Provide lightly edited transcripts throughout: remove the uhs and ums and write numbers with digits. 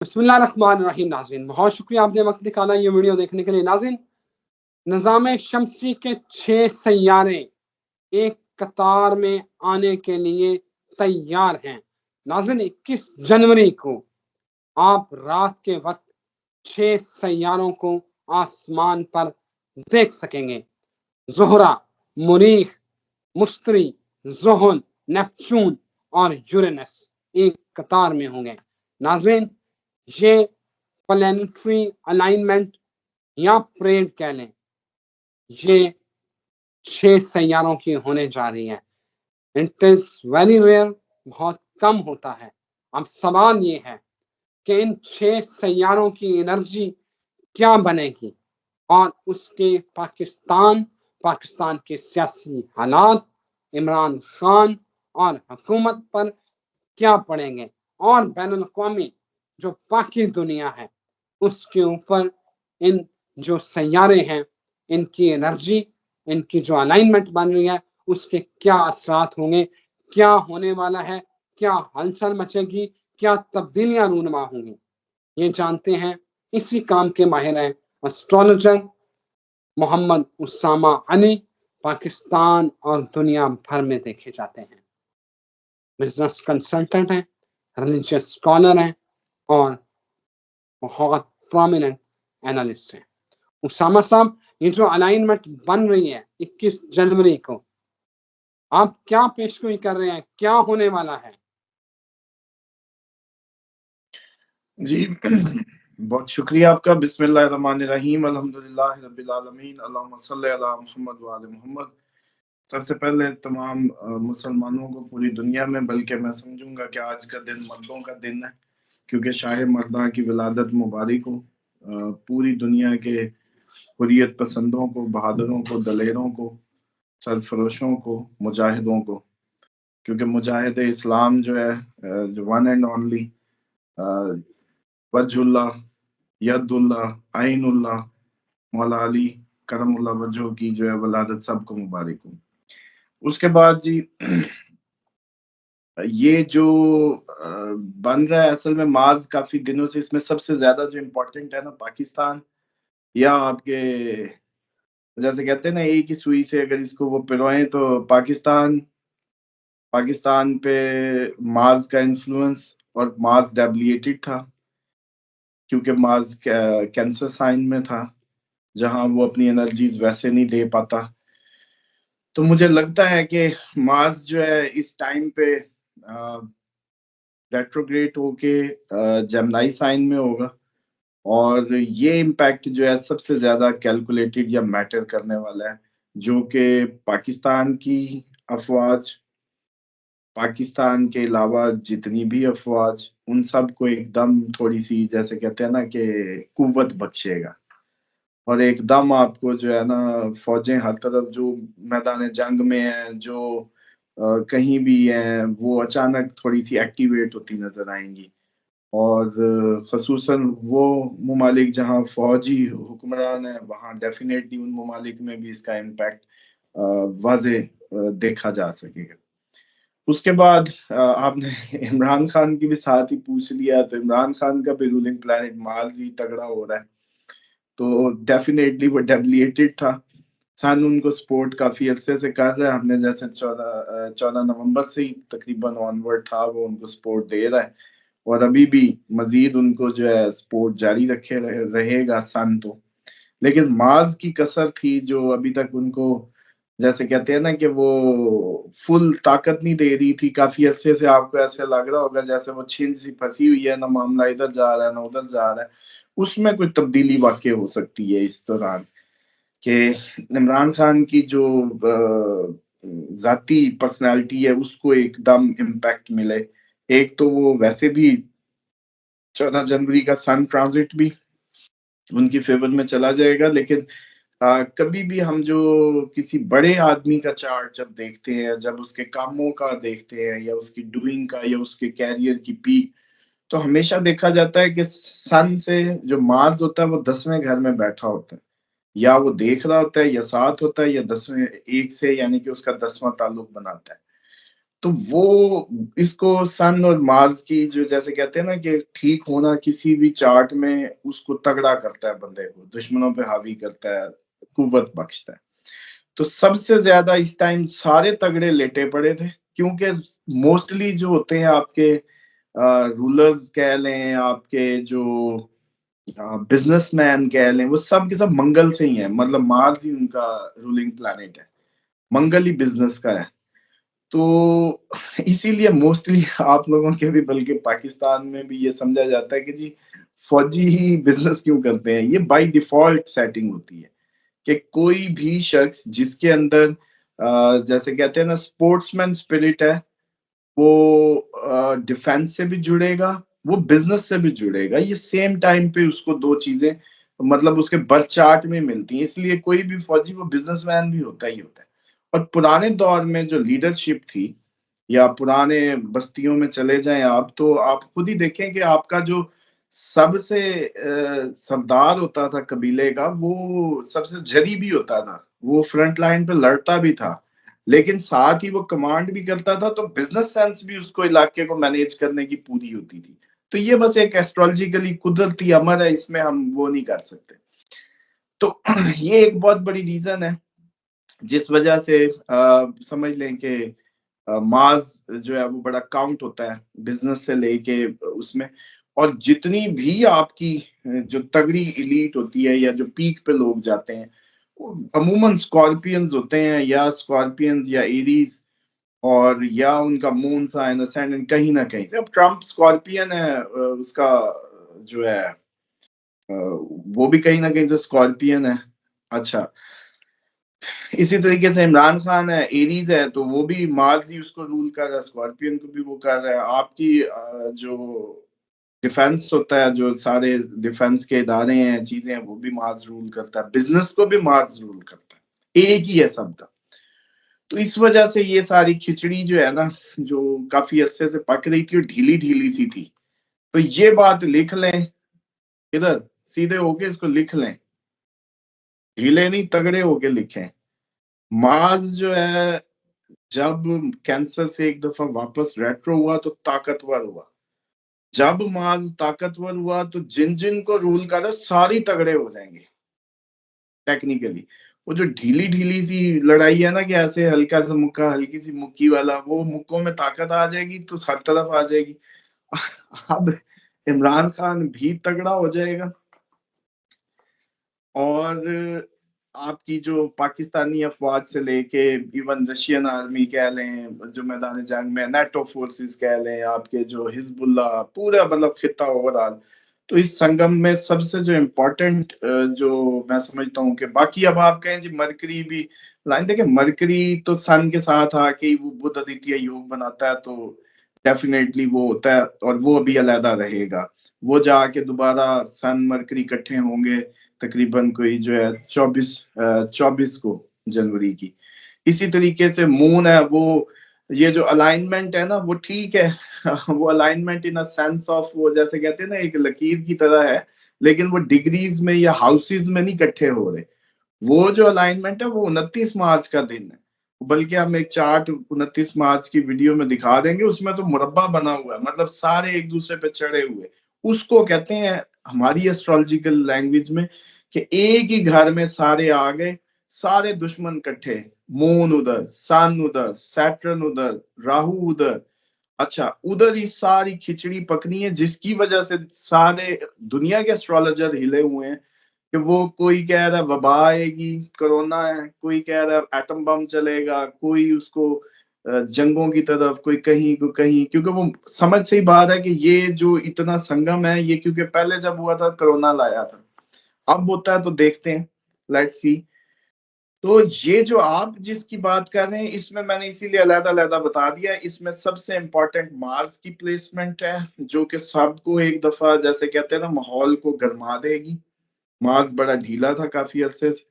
बिस्मिल्लाहिर्रहमानिर्रहीम। नाज़रीन, बहुत शुक्रिया आपने वक्त निकाला ये वीडियो देखने के लिए। नाज़रीन, निज़ाम शमसी के 6 सैयारे एक कतार में आने के लिए तैयार हैं। नाज़रीन, 21 जनवरी को आप रात के वक्त 6 सैयारों को आसमान पर देख सकेंगे। ज़ोहरा, मुरीख, मुश्तरी, ज़ुहल, नेपच्यून और यूरेनस एक कतार में होंगे। नाज़रीन, ये प्लैनेटरी अलाइनमेंट या परेड कह लें, ये 6 सैयारों की होने जा रही है। इट इज वेरी रेयर, बहुत कम होता है। अब सवाल ये है कि इन 6 सैयारों की एनर्जी क्या बनेगी और उसके पाकिस्तान के सियासी हालात, इमरान खान और हुकूमत पर क्या पड़ेंगे और बैनुल अक़वामी जो बाकी दुनिया है उसके ऊपर इन जो सैयारे हैं, इनकी एनर्जी, इनकी जो अलाइनमेंट बन रही है, उसके क्या असरात होंगे, क्या होने वाला है, क्या हलचल मचेगी, क्या तब्दीलियां रूनुमा होंगी, ये जानते हैं। इसी काम के माहिर हैं एस्ट्रोलॉजर मोहम्मद उसामा अली, पाकिस्तान और दुनिया भर में देखे जाते हैं। बिजनेस कंसल्टेंट हैं, रिलीजियस स्कॉलर हैं और बहुत प्रोमिनेंट एनालिस्ट हैं। उसामा साहब, ये जो अलाइनमेंट बन रही है 21 जनवरी को, आप क्या पेशगोई कर रहे हैं, क्या होने वाला है? जी बहुत शुक्रिया आपका। बिस्मिल्लाहिर्रहमानिर्रहीम, अल्हम्दुलिल्लाहि रब्बिल आलमीन, अल्लाहुम्मा सल्लि अला मुहम्मद व आले मुहम्मद। सबसे पहले तमाम मुसलमानों को पूरी दुनिया में, बल्कि मैं समझूंगा कि आज का दिन मर्दों का दिन है, क्योंकि शाह मर्दा की विलादत मुबारक हो। पूरी दुनिया के हुर्रियत पसंदों को, बहादुरों को, दलेरों को, सरफरोशों को, मुजाहिदों को, क्योंकि मुजाहिद इस्लाम जो है, जो वन एंड ओनली वजहुल्लाह, यदुल्लाह, आइनुल्लाह, मौला अली करमुल्लाह वजह की जो है वलादत सबको मुबारक हो। उसके बाद जी ये जो बन रहा है, असल में मार्स काफी दिनों से, इसमें सबसे ज्यादा जो इम्पोर्टेंट है ना, पाकिस्तान या आपके, जैसे कहते हैं ना, एक ही सुई से अगर इसको वो पिरोएं, तो पाकिस्तान पे मार्स का इन्फ्लुएंस, और मार्स डेबिलिएटेड था क्योंकि मार्स कैंसर साइन में था, जहां वो अपनी एनर्जीज वैसे नहीं दे पाता। तो मुझे लगता है कि मार्स जो है इस टाइम पे रेट्रोग्रेड होके जेमिनी साइन में होगा, और ये इम्पैक्ट जो है सबसे ज्यादा कैलकुलेटेड या मैटर करने वाला है, जो कि पाकिस्तान की अफवाज, पाकिस्तान के अलावा जितनी भी अफवाज, उन सब को एकदम थोड़ी सी, जैसे कहते हैं ना, कि कुव्वत बख्शेगा। और एकदम आपको जो है ना, फौजें हर तरफ जो मैदान जंग में है, जो कहीं भी है, वो अचानक थोड़ी सी एक्टिवेट होती नजर आएंगी। और खसूसन वो ममालिक जहाँ फौजी हुक्मरान है, वहाँ डेफिनेटली उन ममालिक में भी इसका इम्पैक्ट वाजे देखा जा सकेगा। उसके बाद आपने इमरान खान की भी साथ ही पूछ लिया, तो इमरान खान का भी रूलिंग प्लैनेट मार्स ही तगड़ा हो रहा है, तो डेफिनेटली वो डेबिलिएटेड था। सन उनको सपोर्ट काफी अरसे से कर रहा है, हमने जैसे 14 नवंबर से ही तकरीबन ऑनवर्ड था, वो उनको सपोर्ट दे रहा है, और अभी भी मजीद उनको जो है सपोर्ट जारी रहेगा सन तो। लेकिन मार्स की कसर थी जो अभी तक उनको, जैसे कहते हैं ना, कि वो फुल ताकत नहीं दे रही थी काफी अरसे से। आपको ऐसे लग रहा होगा जैसे वो छिंज सी फंसी हुई है, ना मामला इधर जा रहा है ना उधर जा रहा है। उसमें कोई तब्दीली वाकई हो सकती है इस दौरान, कि इमरान खान की जो जाती पर्सनालिटी है उसको एकदम इम्पैक्ट मिले। एक तो वो वैसे भी 14 जनवरी का सन ट्रांजिट भी उनकी फेवर में चला जाएगा, लेकिन कभी भी हम जो किसी बड़े आदमी का चार्ट जब देखते हैं, जब उसके कामों का देखते हैं, या उसकी डूइंग का, या उसके कैरियर की पीक, तो हमेशा देखा जाता है कि सन से जो मार्स होता है वो 10वें घर में बैठा होता है, या वो देख रहा होता है, या साथ होता है, या 10वें एक से, यानी कि उसका 10वां ताल्लुक बनाता है। तो वो इसको सन और मार्स की जो जैसे कहते हैं ना कि ठीक होना किसी भी चार्ट में उसको तगड़ा करता है, बंदे को दुश्मनों पे हावी करता है, कुव्वत बख्शता है। तो सबसे ज्यादा इस टाइम सारे तगड़े लेटे पड़े थे, क्योंकि मोस्टली जो होते हैं आपके रूलर्स कह लें, आपके जो बिजनेसमैन कह लें, वो सब के सब मंगल से ही है, मतलब मार्स ही उनका रूलिंग प्लैनेट है, मंगल ही बिजनेस का है। तो इसीलिए मोस्टली आप लोगों के भी, बल्कि पाकिस्तान में भी ये समझा जाता है कि जी फौजी ही बिजनेस क्यों करते हैं। ये बाय डिफॉल्ट सेटिंग होती है कि कोई भी शख्स जिसके अंदर जैसे कहते हैं ना स्पोर्ट्समैन स्पिरिट है, वो डिफेंस से भी जुड़ेगा, वो बिजनेस से भी जुड़ेगा। ये सेम टाइम पे उसको दो चीजें मतलब उसके बर्थ चार्ट में मिलती हैं, इसलिए कोई भी फौजी वो बिजनेसमैन भी होता ही होता है। और पुराने दौर में जो लीडरशिप थी, या पुराने बस्तियों में चले जाएं आप, तो आप खुद ही देखें कि आपका जो सबसे सरदार होता था कबीले का, वो सबसे जरी भी होता था, वो फ्रंट लाइन पे लड़ता भी था, लेकिन साथ ही वो कमांड भी करता था, तो बिजनेस सेंस भी उसको इलाके को मैनेज करने की पूरी होती थी। तो ये बस एक एस्ट्रोलॉजिकली कुदरती अमर है, इसमें हम वो नहीं कर सकते। तो ये एक बहुत बड़ी रीजन है जिस वजह से समझ लें कि मार्स जो है वो बड़ा काउंट होता है बिजनेस से लेके उसमें। और जितनी भी आपकी जो तगड़ी इलीट होती है या जो पीक पे लोग जाते हैं, वो अमूमन स्कॉर्पियंस होते हैं, या स्कॉर्पियंस या एरीज, और या उनका मून साइन असेंडेंट कहीं ना कहीं से। अब ट्रम्प स्कॉर्पियन है, उसका जो है वो भी कहीं ना कहीं से स्कॉर्पियन है। अच्छा, इसी तरीके से इमरान खान है, एरीज है, तो वो भी मार्स ही उसको रूल कर रहा है, स्कॉर्पियन को भी वो कर रहा है। आपकी जो डिफेंस होता है, जो सारे डिफेंस के इदारे हैं, चीजें हैं, वो भी मार्स रूल करता है, बिजनेस को भी मार्स रूल करता है, एक ही है सबका। तो इस वजह से ये सारी खिचड़ी जो है ना, जो काफी अरसे से पक रही थी और ढीली ढीली सी थी, तो ये बात लिख लें, इधर सीधे होके इसको लिख लें, ढीले नहीं तगड़े होके लिखें। मार्स जो है जब कैंसर से एक दफा वापस रेट्रो हुआ तो ताकतवर हुआ। जब मार्स ताकतवर हुआ तो जिन जिन को रूल कर रहा सारी तगड़े हो जाएंगे टेक्निकली। वो जो ढीली ढीली सी लड़ाई है ना, कि ऐसे हल्का सा मुक्का, हल्की सी मुक्की वाला, वो मुक्कों में ताकत आ जाएगी तो हर तरफ आ जाएगी। अब इमरान खान भी तगड़ा हो जाएगा, और आपकी जो पाकिस्तानी अफवाज से लेके इवन रशियन आर्मी कह लें, जो मैदान जंग में नेटो फोर्सेस कह लें, आपके जो हिजबुल्ला, पूरा मतलब खिता ओवरऑल। तो इस संगम में सबसे जो इम्पोर्टेंट जो मैं समझता हूँ कि बाकी अब आप कहें जी मरकरी भी लाइन, देखिए मरकरी तो सन के साथ आके वो बुध आदित्य योग बनाता है, तो डेफिनेटली वो होता है, और वो अभी अलहदा रहेगा। वो जाके दोबारा सन मरकरी इकट्ठे होंगे तकरीबन कोई जो है 24 को जनवरी की। इसी तरीके से मून है, वो ये जो अलाइनमेंट है ना वो ठीक है। वो alignment in a sense of, वो जैसे कहते हैं ना एक लकीर की तरह है, लेकिन वो डिग्रीज में या हाउसेस में नहीं इकट्ठे हो रहे। वो जो अलाइनमेंट है वो 29 मार्च का दिन है, बल्कि हम एक चार्ट 29 मार्च की वीडियो में दिखा देंगे, उसमें तो मुरब्बा बना हुआ है, मतलब सारे एक दूसरे पे चढ़े हुए। उसको कहते हैं हमारी एस्ट्रोलॉजिकल लैंग्वेज में कि एक ही घर में सारे आ गए, सारे दुश्मन इकट्ठे, मून उधर, सन उधर, सैटर्न उधर, राहु उधर। अच्छा, उधर ही सारी खिचड़ी पकनी है, जिसकी वजह से सारे दुनिया के एस्ट्रोलॉजर हिले हुए हैं कि वो कोई कह रहा है वबा आएगी, कोरोना है, कोई कह रहा है एटम बम चलेगा, कोई उसको जंगों की तरफ, कोई कहीं को कहीं, क्योंकि वो समझ से ही बात है कि ये जो इतना संगम है, ये क्योंकि पहले जब हुआ था कोरोना लाया था, अब होता है तो देखते हैं, लेट्स सी। तो ये जो आप जिसकी बात कर रहे हैं, इसमें मैंने इसीलिए अलग अलग बता दिया, इसमें सबसे इंपॉर्टेंट मार्स की प्लेसमेंट है, जो कि सबको एक दफा जैसे कहते हैं ना माहौल को गर्मा देगी। मार्स बड़ा ढीला था काफी अरसे से,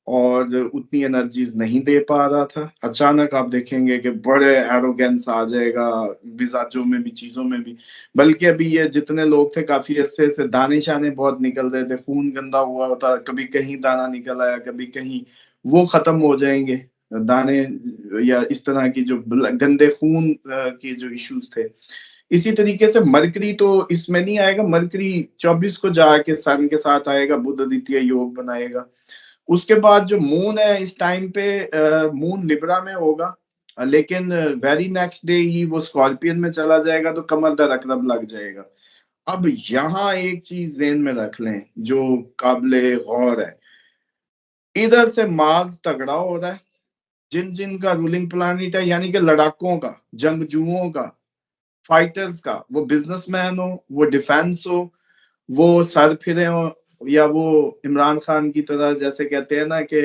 और उतनी एनर्जीज नहीं दे पा रहा था। अचानक आप देखेंगे कि बड़े एरोगेंस आ जाएगा मिजाजों में भी, चीजों में भी। बल्कि अभी ये जितने लोग थे काफी अरसे से दाने शाने बहुत निकल रहे थे, खून गंदा हुआ होता, कभी कहीं दाना निकल आया, कभी कहीं, वो खत्म हो जाएंगे। दाने या इस तरह की जो गंदे खून के जो इश्यूज थे। इसी तरीके से मरकरी तो इसमें नहीं आएगा, मरकरी 24 को जाके सन के साथ आएगा, बुध द्वितीय योग बनाएगा। उसके बाद जो मून है इस टाइम पे मून लिब्रा में होगा, लेकिन वेरी नेक्स्ट डे ही वो स्कॉर्पियन में चला जाएगा, तो कमर दर अकरब लग जाएगा। अब यहाँ एक चीज ज़हन में रख लें जो काबिले गौर है, इधर से मार्स तगड़ा हो रहा है, जिन जिन का रूलिंग प्लानिट है, यानी कि लड़ाकों का, जंगजुओं का, फाइटर्स का, वो बिजनेसमैन हो, वो डिफेंस हो, वो सर फिरे हो, या वो इमरान खान की तरह जैसे कहते हैं ना कि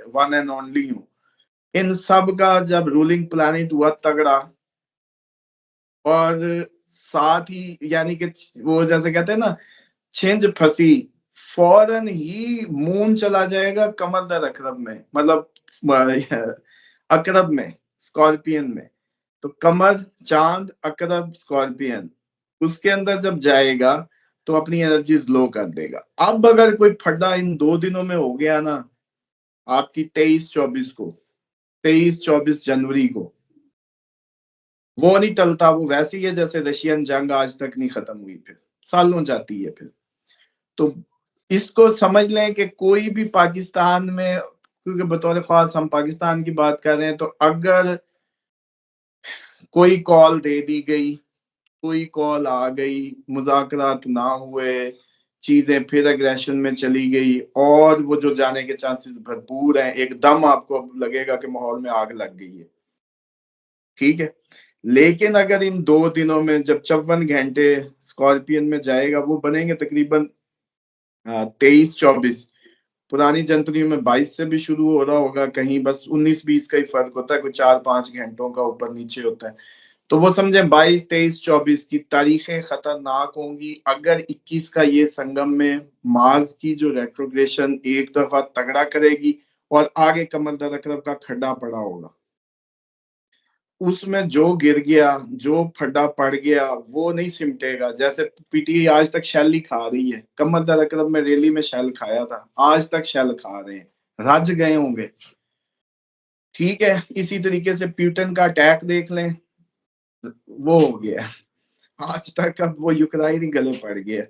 वन एंड ओनली हो, इन सब का जब रूलिंग प्लानिट हुआ तगड़ा, और साथ ही यानी कि वो जैसे कहते हैं ना छिंज फंसी, फौरन ही मून चला जाएगा कमर दर अकरब में, मतलब अकरब में, स्कॉर्पियन में। तो कमर, चांद, अकरब, स्कॉर्पियन, उसके अंदर जब जाएगा तो अपनी एनर्जी लो कर देगा। अब अगर कोई फड्डा इन 2 दिनों में हो गया ना, आपकी 23-24 जनवरी को, वो नहीं टलता। वो वैसे ही है जैसे रशियन जंग आज तक नहीं खत्म हुई, फिर सालों जाती है फिर। तो इसको समझ लें कि कोई भी पाकिस्तान में, क्योंकि बतौर खास हम पाकिस्तान की बात कर रहे हैं, तो अगर कोई कॉल दे दी गई, कोई कॉल आ गई, मुज़ाकरात ना हुए, चीजें फिर एग्रेशन में चली गई, और वो जो जाने के चांसेस भरपूर हैं, एकदम आपको लगेगा कि माहौल में आग लग गई है, ठीक है। लेकिन अगर इन 2 दिनों में जब 54 घंटे स्कॉर्पियन में जाएगा, वो बनेंगे तकरीबन 23-24। पुरानी जनवरी में 22 से भी शुरू हो रहा होगा, कहीं बस 19-20 का ही फर्क होता है, कोई 4-5 घंटों का ऊपर नीचे होता है। तो वो समझे 22, 23, 24 की तारीखें खतरनाक होंगी अगर 21 का ये संगम में मार्स की जो रेट्रोग्रेशन एक दफा तगड़ा करेगी और आगे कमर दर अकरब का खड्डा पड़ा होगा, उसमें जो गिर गया, जो फड्डा पड़ गया, वो नहीं सिमटेगा। जैसे पीटीआई आज तक शेल ही खा रही है, कमर दर अकरब में रैली में शेल खाया था, आज तक शेल खा रहे हैं, रज गए होंगे, ठीक है। इसी तरीके से प्यूटन का अटैक देख लें, वो हो गया, आज तक अब वो यूक्रेन ही गले पड़ गया।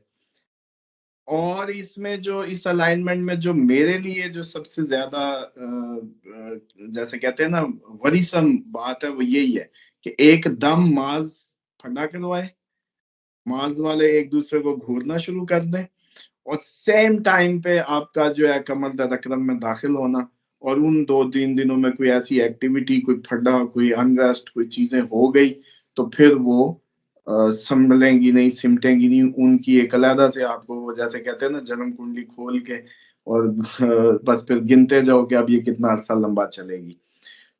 और इसमें जो इस अलाइनमेंट में जो मेरे लिए जो सबसे ज्यादा जैसे कहते हैं ना वरीसम बात है, वो यही है कि एकदम मार्स फटा करवाए, मार्स वाले एक दूसरे को घूरना शुरू कर दें, और सेम टाइम पे आपका जो है कमर दर अकरम में दाखिल होना, और उन 2-3 दिनों में कोई ऐसी एक्टिविटी, कोई फड्डा, कोई अनरेस्ट, कोई चीजें हो गई, तो फिर वो संभलेंगी नहीं, सिमटेंगी नहीं। उनकी एक अलहदा से आपको वो जैसे कहते हैं ना जन्म कुंडली खोल के, और बस फिर गिनते जाओ कि अब ये कितना अर्सा लंबा चलेगी।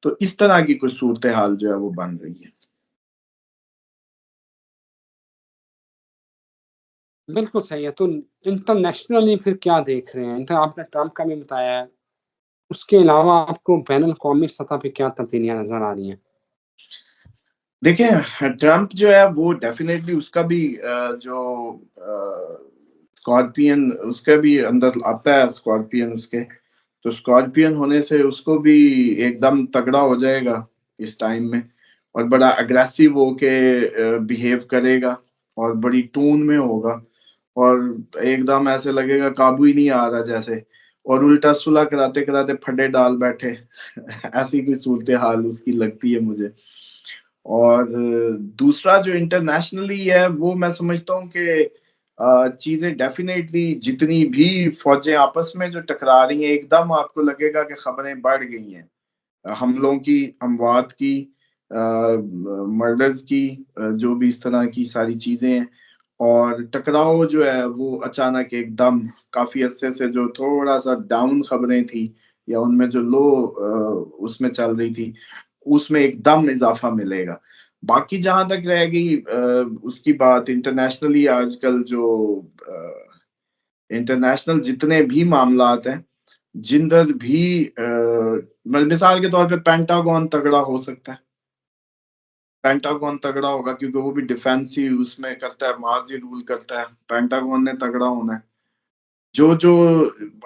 तो इस तरह की कुछ सूरत हाल जो है वो बन रही है। बिल्कुल सही है। तो इंटरनेशनली फिर क्या देख रहे हैं? आपने ट्रंप का भी बताया है, उसके अलावा आपको बैनुल-अक़वामी सतह पे क्या तब्दीलियाँ नज़र आ रही हैं? देखिए, ट्रंप जो है वो डेफिनेटली उसका भी जो स्कॉर्पियन उसके भी अंदर आता है, स्कॉर्पियन उसके, तो स्कॉर्पियन होने से उसको भी एकदम तगड़ा हो जाएगा इस टाइम में, और बड़ा अग्रेसिव होके बिहेव करेगा, और बड़ी टून में होगा, और एकदम ऐसे लगेगा काबू ही नहीं आ रहा जैसे, और उल्टा सुलह कराते कराते फड्डे डाल बैठे ऐसी कोई सूरत हाल उसकी लगती है मुझे। और दूसरा जो इंटरनेशनली है वो मैं समझता हूँ कि चीजें डेफिनेटली जितनी भी फौजें आपस में जो टकरा रही हैं, एकदम आपको लगेगा कि खबरें बढ़ गई हैं, हमलों की, अमवात की, मर्डर्स की, जो भी इस तरह की सारी चीजें हैं। और टकराव जो है वो अचानक एकदम काफी अरसे से जो थोड़ा सा डाउन खबरें थी, या उनमें जो लो उसमें चल रही थी, उसमें एकदम इजाफा मिलेगा। बाकी जहां तक रह गई उसकी बात इंटरनेशनली, आजकल जो इंटरनेशनल जितने भी मामलात हैं, जिधर भी मिसाल के तौर पे पेंटागन तगड़ा हो सकता है, पेंटागन तगड़ा होगा क्योंकि वो भी डिफेंस ही उसमें करता है, मार्स ही रूल करता है, पेंटागन ने तगड़ा होना है। जो जो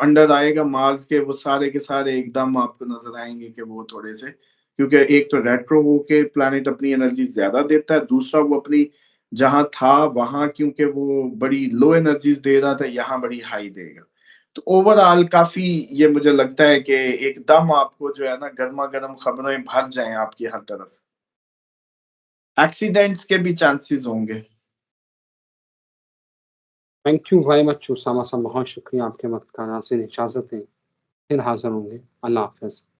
अंडर आएगा मार्स के वो सारे के सारे एकदम आपको नजर आएंगे कि वो थोड़े से, क्योंकि एक तो रेट्रो होके प्लैनेट अपनी एनर्जी ज्यादा देता है, दूसरा वो अपनी जहां था वहां क्योंकि वो बड़ी लो एनर्जीज दे रहा था, यहाँ बड़ी हाई देगा। तो ओवरऑल काफी ये मुझे लगता है कि एकदम आपको जो है ना गर्मा गर्म खबरें भर जाएं आपकी हर तरफ। एक्सीडेंट्स के भी चांसेस होंगे। Thank you very much Usama sahab, बहुत शुक्रिया आपके वक्त का। नाज़रीन इजाज़त दें, फिर हाज़िर होंगे। अल्लाह हाफ़िज़।